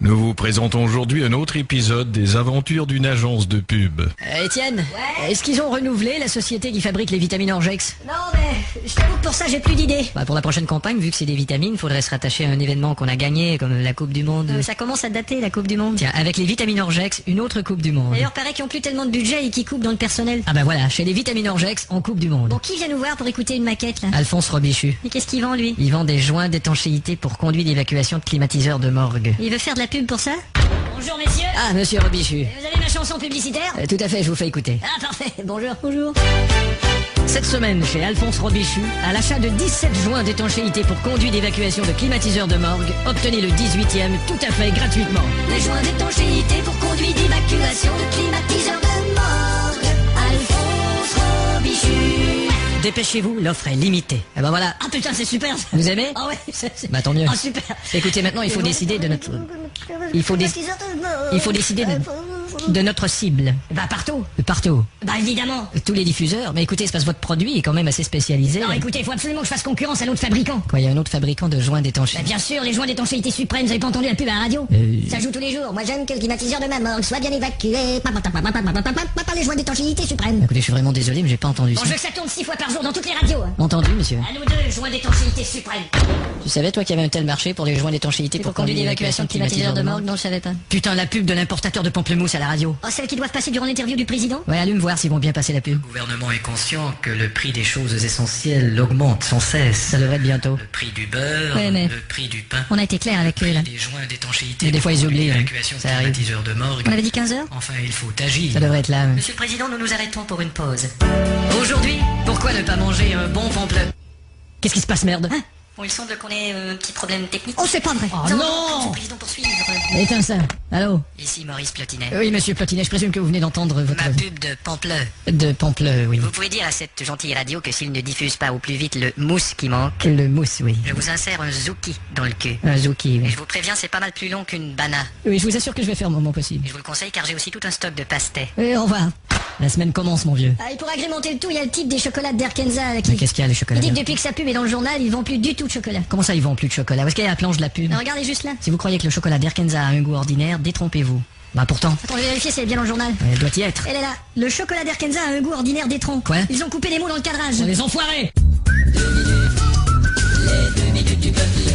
Nous vous présentons aujourd'hui un autre épisode des aventures d'une agence de pub. Étienne, Ouais. est-ce qu'ils ont renouvelé la société qui fabrique les vitamines Orgex? Non mais, je t'avoue que pour ça j'ai plus d'idées. Pour la prochaine campagne, vu que c'est des vitamines, faudrait se rattacher à un événement qu'on a gagné, comme la Coupe du Monde. Ça commence à dater la Coupe du Monde. Tiens, avec les vitamines Orgex, une autre Coupe du Monde. D'ailleurs, paraît qu'ils ont plus tellement de budget et qu'ils coupent dans le personnel. Ah bah voilà, chez les vitamines Orgex, on Coupe du Monde. Bon, qui vient nous voir pour écouter une maquette là? Alphonse Robichu. Mais qu'est-ce qu'il vend lui? Il vend des joints d'étanchéité pour conduits d'évacuation de climatiseurs de morgue. Il veut faire de la pub pour ça? Bonjour messieurs. Ah, monsieur Robichu. Vous avez ma chanson publicitaire? Tout à fait, je vous fais écouter. Ah parfait, bonjour. Bonjour. Cette semaine, chez Alphonse Robichu, à l'achat de 17 joints d'étanchéité pour conduits d'évacuation de climatiseurs de morgue, obtenez le 18e tout à fait gratuitement. Les joints d'étanchéité pour conduit d'évacuation de climatiseurs de morgue. Alphonse Robichu. Dépêchez-vous, l'offre est limitée. Et ben voilà. Ah putain, c'est super ça. Vous aimez? Ah ouais, c'est... Bah tant mieux. Ah super. Écoutez, maintenant il faut décider de notre... Il faut décider de notre cible. Bah partout. Partout. Bah évidemment. Tous les diffuseurs. Mais écoutez, c'est parce que votre produit est quand même assez spécialisé. Non écoutez, il faut absolument que je fasse concurrence à l'autre fabricant. Quoi, il y a un autre fabricant de joints Bah d'étanchéité. bien sûr, les joints d'étanchéité suprême, vous avez pas entendu la pub à la radio? Ça joue tous les jours. Moi j'aime que le climatiseur de ma morgue soit bien évacué. Par les joints d'étanchéité suprême. Écoutez, je suis vraiment désolé, mais j'ai pas entendu Bon, ça. je veux que ça tourne 6 fois par jour dans toutes les radios. Entendu, monsieur? À nous deux, joints d'étanchéité suprême. Tu savais, toi, qu'il y avait un tel marché pour les joints d'étanchéité pour conduits d'évacuation de climatiseurs de morgue? Non, je savais pas. Putain, la pub de l'importateur de pamplemousse à la radio. Oh, celles qui doivent passer durant l'interview du président? Ouais, allume voir s'ils vont bien passer la pub. Le gouvernement est conscient que le prix des choses essentielles augmente sans cesse. Ça devrait être bientôt. Le prix du beurre, Ouais, mais- le prix du pain, On a été clair avec eux là. des joints d'étanchéité, Mais des fois, ils oublient, hein. l'évacuation de Ça arrive. climatiseurs de morgue. On avait dit 15h? Enfin, il faut agir. Ça devrait être là. Monsieur le Président, nous nous arrêtons pour une pause. Aujourd'hui, pourquoi ne pas manger un bon pampleux? Qu'est-ce qui se passe, merde? Bon, il semble qu'on ait un petit problème technique. Oh, c'est pas vrai. Oh, Nous allons non. Monsieur le Président poursuivre. Éteins ça. Allô? Ici Maurice Plotinet. Oui, monsieur Plotinet, je présume que vous venez d'entendre votre... Ma pub de Pampleux. De pampleux, oui. Vous pouvez dire à cette gentille radio que s'il ne diffuse pas au plus vite le mousse qui manque, Le mousse, oui. je vous insère un zouki dans le cul. Un zouki, Et oui. je vous préviens, c'est pas mal plus long qu'une bana. Oui, je vous assure que je vais faire mon possible. Et je vous le conseille car j'ai aussi tout un stock de pastés. Oui, au revoir. La semaine commence, mon vieux. Ah, et pour agrémenter le tout, il y a le type des chocolats d'Erkenza là, qui... Mais qu'est-ce qu'il y a, les chocolats? Il dit que depuis que sa pub est dans le journal, ils vendent plus du tout de chocolat. Comment ça, ils vendent plus de chocolat? Où est-ce qu'il y a la planche de la pub? Non, regardez juste là. Si vous croyez que le chocolat d'Erkenza a un goût ordinaire, détrompez-vous. Bah pourtant, Attends, je vais vérifier si elle est bien dans le journal. elle doit y être. Elle est là. Le chocolat d'Erkenza a un goût ordinaire d'étron. Quoi? Ils ont coupé les mots dans le cadrage. Les enfoirés! 2 minutes du peuple.